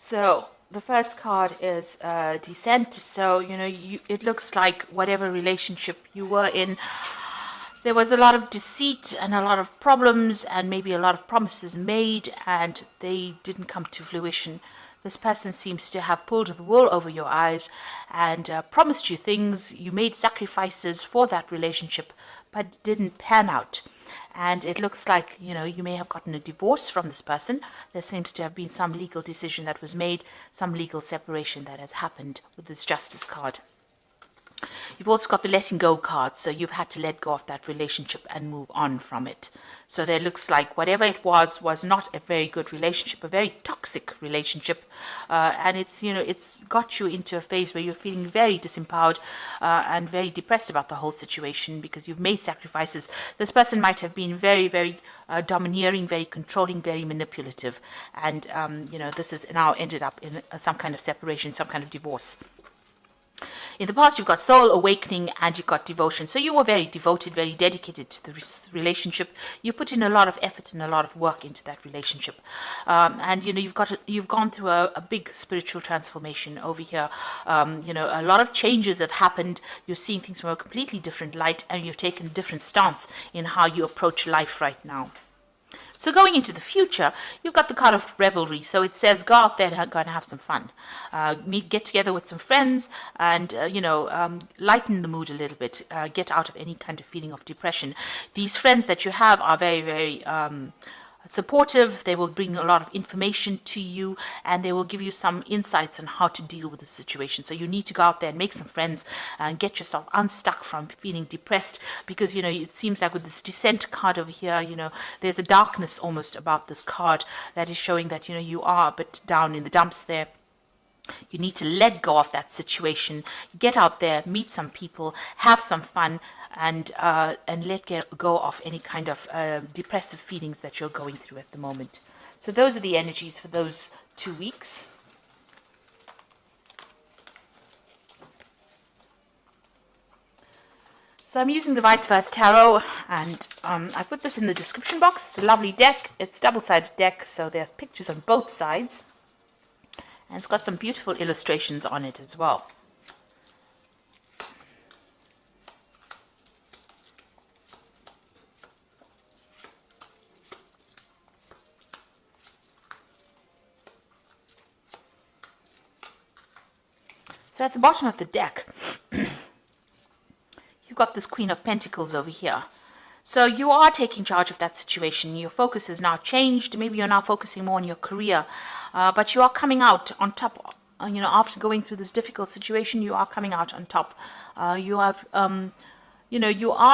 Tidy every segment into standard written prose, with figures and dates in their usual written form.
So the first card is descent. So it looks like whatever relationship you were in, there was a lot of deceit and a lot of problems and maybe a lot of promises made and they didn't come to fruition. This person seems to have pulled the wool over your eyes and promised you things. You made sacrifices for that relationship, but it didn't pan out. And it looks like, you may have gotten a divorce from this person. There seems to have been some legal decision that was made, some legal separation that has happened with this Justice card. You've also got the letting go card, so you've had to let go of that relationship and move on from it. So there looks like whatever it was not a very good relationship, a very toxic relationship, and it's got you into a phase where you're feeling very disempowered and very depressed about the whole situation because you've made sacrifices. This person might have been very, very domineering, very controlling, very manipulative, and this has now ended up in some kind of separation, some kind of divorce. In the past, you've got soul awakening and you've got devotion. So you were very devoted, very dedicated to the relationship. You put in a lot of effort and a lot of work into that relationship. And you've gone through a big spiritual transformation over here. A lot of changes have happened. You're seeing things from a completely different light and you've taken a different stance in how you approach life right now. So going into the future, you've got the card of revelry. So it says, go out there and go and have some fun. Get together with some friends and, lighten the mood a little bit. Get out of any kind of feeling of depression. These friends that you have are very, very supportive. They will bring a lot of information to you and they will give you some insights on how to deal with the situation. So you need to go out there and make some friends and get yourself unstuck from feeling depressed because it seems like with this descent card over here, there's a darkness almost about this card that is showing that you are a bit down in the dumps there. You need to let go of that situation, get out there, meet some people, have some fun, and let go of any kind of depressive feelings that you're going through at the moment. So those are the energies for those 2 weeks. So I'm using the Vice Versa Tarot, and I put this in the description box. It's a lovely deck. It's a double-sided deck, so there's pictures on both sides. And it's got some beautiful illustrations on it as well. So at the bottom of the deck, you've got this Queen of Pentacles over here. So you are taking charge of that situation. Your focus has now changed. Maybe you're now focusing more on your career. But you are coming out on top. After going through this difficult situation, you are coming out on top. You are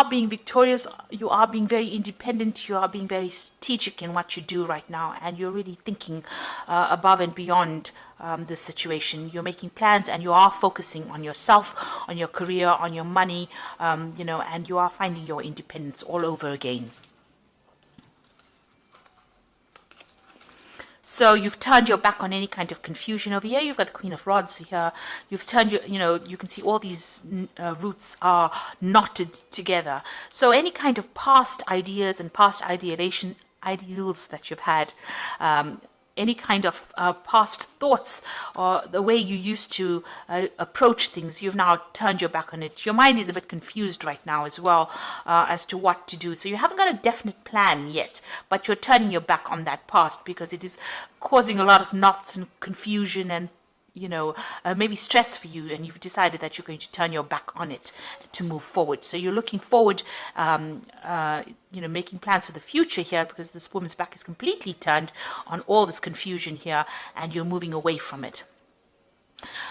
being victorious. You are being very independent. You are being very strategic in what you do right now. And you're really thinking above and beyond this situation. You're making plans and you are focusing on yourself, on your career, on your money, and you are finding your independence all over again. So you've turned your back on any kind of confusion over here. You've got the Queen of Rods here. You've turned you can see all these roots are knotted together. So any kind of past ideas and past ideals that you've had, any kind of past thoughts or the way you used to approach things, you've now turned your back on it. Your mind is a bit confused right now as well as to what to do. So you haven't got a definite plan yet, but you're turning your back on that past because it is causing a lot of knots and confusion and maybe stress for you, and you've decided that you're going to turn your back on it to move forward. So you're looking forward, making plans for the future here because this woman's back is completely turned on all this confusion here and you're moving away from it.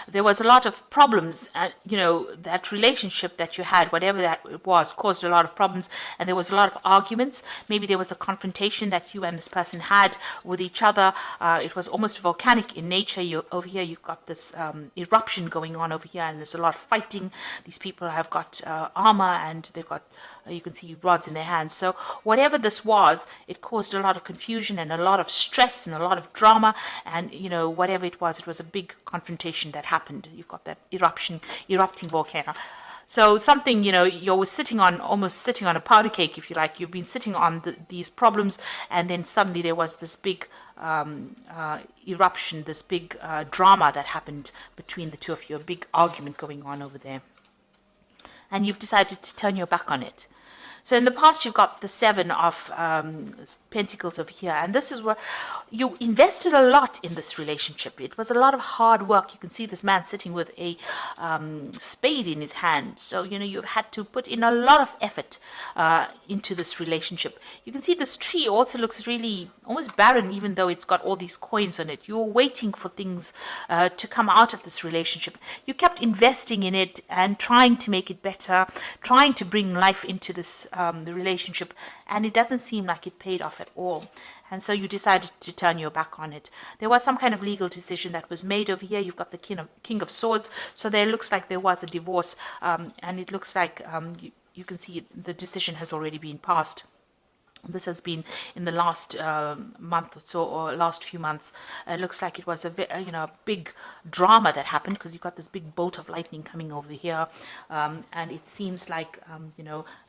There was a lot of problems, that relationship that you had, whatever that it was, caused a lot of problems, and there was a lot of arguments. Maybe there was a confrontation that you and this person had with each other. It was almost volcanic in nature. Over here, you've got this eruption going on over here, and there's a lot of fighting. These people have got armor, and they've got you can see rods in their hands. So whatever this was, it caused a lot of confusion and a lot of stress and a lot of drama. And, whatever it was a big confrontation that happened. You've got that erupting volcano. So something, you're almost sitting on a powder cake, if you like. You've been sitting on these problems, and then suddenly there was this big eruption, this big drama that happened between the two of you, a big argument going on over there. And you've decided to turn your back on it. So in the past, you've got the Seven of Pentacles over here. And this is where you invested a lot in this relationship. It was a lot of hard work. You can see this man sitting with a spade in his hand. So, you've had to put in a lot of effort into this relationship. You can see this tree also looks really almost barren, even though it's got all these coins on it. You're waiting for things to come out of this relationship. You kept investing in it and trying to make it better, trying to bring life into this the relationship, and it doesn't seem like it paid off at all. And so you decided to turn your back on it. There was some kind of legal decision that was made over here. You've got the King of Swords, so there looks like there was a divorce, and it looks like you can see the decision has already been passed. This has been in the last month or so, or last few months. It looks like it was a big drama that happened, because you've got this big bolt of lightning coming over here, and it seems like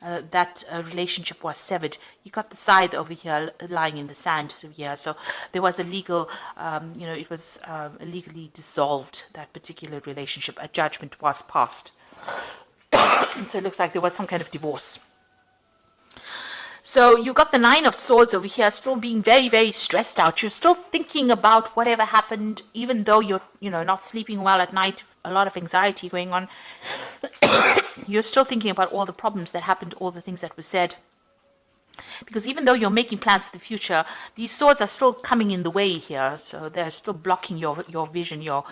that relationship was severed. You got the scythe over here lying in the sand over here, so there was a legal, it was legally dissolved, that particular relationship. A judgment was passed. So it looks like there was some kind of divorce. So you got the Nine of Swords over here, still being very, very stressed out. You're still thinking about whatever happened, even though you're, not sleeping well at night, a lot of anxiety going on. You're still thinking about all the problems that happened, all the things that were said. Because even though you're making plans for the future, these swords are still coming in the way here. So they're still blocking your vision, your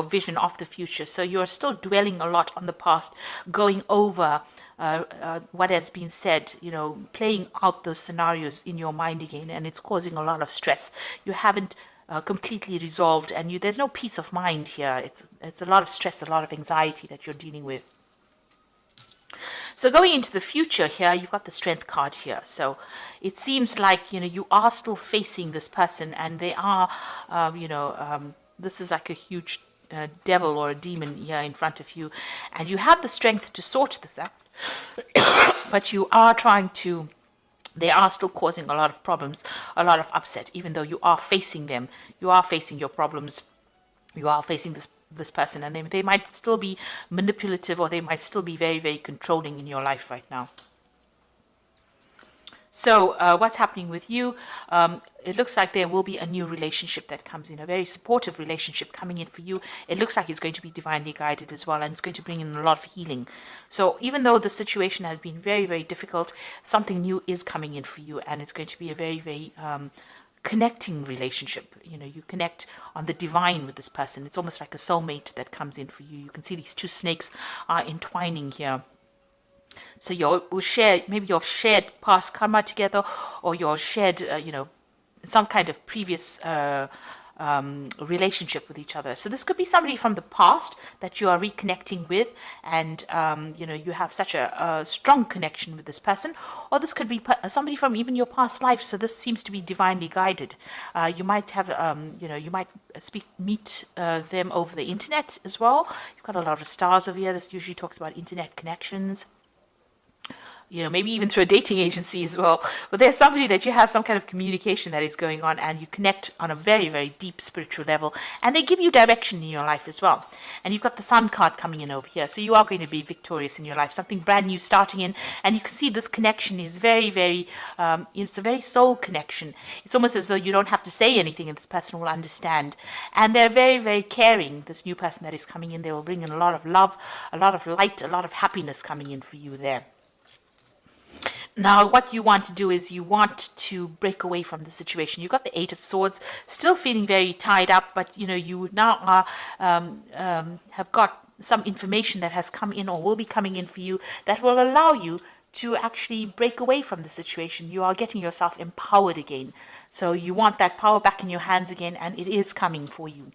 vision of the future. So you're still dwelling a lot on the past, going over what has been said, playing out those scenarios in your mind again, and it's causing a lot of stress. You haven't completely resolved, and there's no peace of mind here. It's a lot of stress, a lot of anxiety that you're dealing with. So going into the future here, you've got the Strength card here. So it seems like, you are still facing this person, and they are, this is like a huge devil or a demon here in front of you, and you have the strength to sort this out. But you are trying to, they are still causing a lot of problems, a lot of upset, even though you are facing them. You are facing your problems. You are facing this person, and they might still be manipulative, or they might still be very, very controlling in your life right now. So what's happening with you? It looks like there will be a new relationship that comes in, a very supportive relationship coming in for you. It looks like it's going to be divinely guided as well, and it's going to bring in a lot of healing. So even though the situation has been very, very difficult, something new is coming in for you, and it's going to be a very, very connecting relationship. You connect on the divine with this person. It's almost like a soulmate that comes in for you. You can see these two snakes are entwining here. So you'll share, maybe you've shared past karma together, or you've shared, some kind of previous relationship with each other. So this could be somebody from the past that you are reconnecting with, and you have such a strong connection with this person. Or this could be somebody from even your past life. So this seems to be divinely guided. You might have, you might meet them over the internet as well. You've got a lot of stars over here. This usually talks about internet connections. Maybe even through a dating agency as well. But there's somebody that you have some kind of communication that is going on, and you connect on a very, very deep spiritual level, and they give you direction in your life as well. And you've got the Sun card coming in over here. So you are going to be victorious in your life, something brand new starting in. And you can see this connection is very, very, it's a very soul connection. It's almost as though you don't have to say anything and this person will understand. And they're very, very caring, this new person that is coming in. They will bring in a lot of love, a lot of light, a lot of happiness coming in for you there. Now, what you want to do is you want to break away from the situation. You've got the Eight of Swords, still feeling very tied up, but you now have got some information that has come in or will be coming in for you that will allow you to actually break away from the situation. You are getting yourself empowered again. So you want that power back in your hands again, and it is coming for you.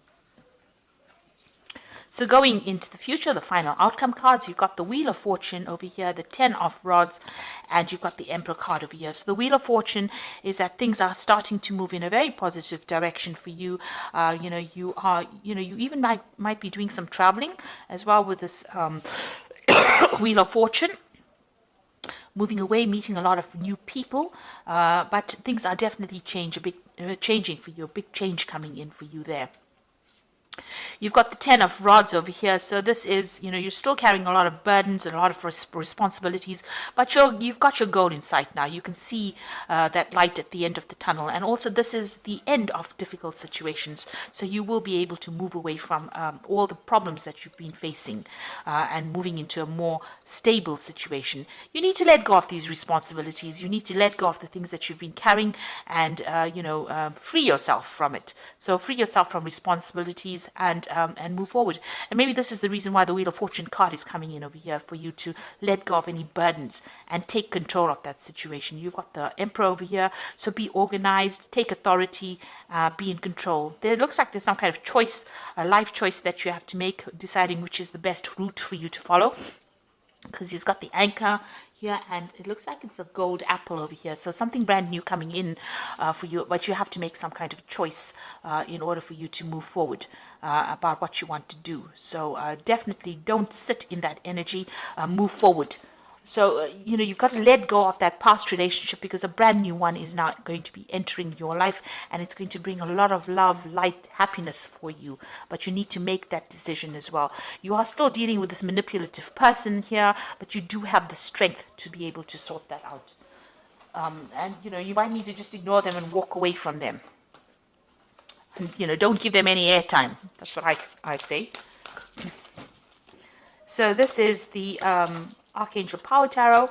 So going into the future, the final outcome cards, you've got the Wheel of Fortune over here, the Ten of Rods, and you've got the Emperor card over here. So the Wheel of Fortune is that things are starting to move in a very positive direction for you. You even might be doing some traveling as well with this Wheel of Fortune. moving away, meeting a lot of new people, but things are definitely changing for you, a big change coming in for you there. You've got the 10 of rods over here. So this is, you're still carrying a lot of burdens and a lot of responsibilities, but you've got your goal in sight now. You can see that light at the end of the tunnel. And also this is the end of difficult situations. So you will be able to move away from all the problems that you've been facing and moving into a more stable situation. You need to let go of these responsibilities. You need to let go of the things that you've been carrying and, free yourself from it. So free yourself from responsibilities and move forward. And maybe this is the reason why the Wheel of Fortune card is coming in over here, for you to let go of any burdens and take control of that situation. You've got the Emperor over here, so be organized, take authority, be in control. There looks like there's some kind of choice, a life choice that you have to make, deciding which is the best route for you to follow, because he's got the anchor here, and it looks like it's a gold apple over here. So something brand new coming in for you, but you have to make some kind of choice in order for you to move forward about what you want to do. So definitely don't sit in that energy, move forward. So, you've got to let go of that past relationship, because a brand new one is now going to be entering your life, and it's going to bring a lot of love, light, happiness for you. But you need to make that decision as well. You are still dealing with this manipulative person here, but you do have the strength to be able to sort that out. And, you might need to just ignore them and walk away from them. And, don't give them any airtime. That's what I say. So this is the Archangel Power Tarot,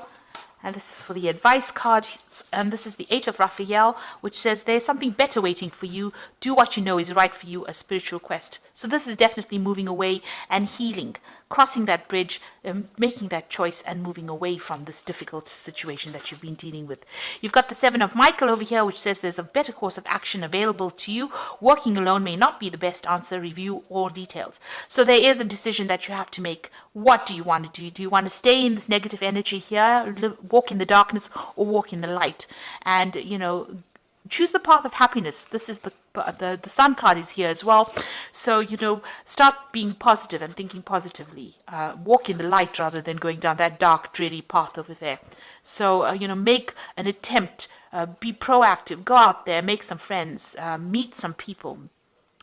and this is for the advice card, and this is the 8 of Raphael, which says there's something better waiting for you. Do what you know is right for you, a spiritual quest. So this is definitely moving away and healing, crossing that bridge, making that choice and moving away from this difficult situation that you've been dealing with. You've got the 7 of Michael over here, which says there's a better course of action available to you. Working alone may not be the best answer. Review all details. So there is a decision that you have to make. What do you want to do? Do you want to stay in this negative energy here, walk in the darkness, or walk in the light? And, choose the path of happiness. This is the Sun card is here as well. So, start being positive and thinking positively. Walk in the light rather than going down that dark, dreary path over there. So, make an attempt. Be proactive. Go out there. Make some friends. Meet some people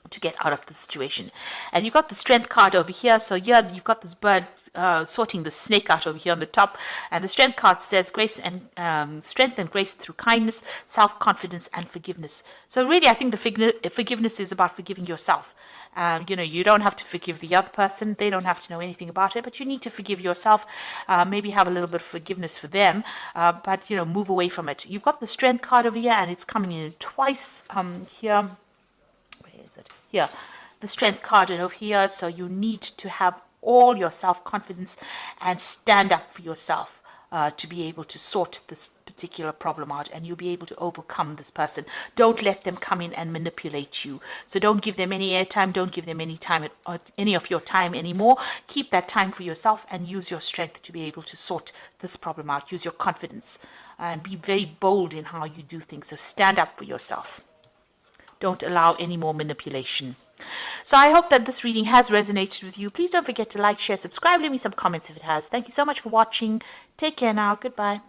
to get out of the situation. And you've got the Strength card over here. So here you've got this bird sorting the snake out over here on the top, and the Strength card says grace and strength and grace through kindness, self-confidence, and forgiveness. So really, I think the forgiveness is about forgiving yourself. You don't have to forgive the other person. They don't have to know anything about it, but you need to forgive yourself. Maybe have a little bit of forgiveness for them, but move away from it. You've got the Strength card over here, and it's coming in twice here. Here, the Strength card over here. So you need to have all your self-confidence and stand up for yourself to be able to sort this particular problem out, and you'll be able to overcome this person. Don't let them come in and manipulate you. So don't give them any airtime. Don't give them any time, any of your time anymore. Keep that time for yourself and use your strength to be able to sort this problem out. Use your confidence and be very bold in how you do things. So stand up for yourself. Don't allow any more manipulation. So I hope that this reading has resonated with you. Please don't forget to like, share, subscribe. Leave me some comments if it has. Thank you so much for watching. Take care now. Goodbye.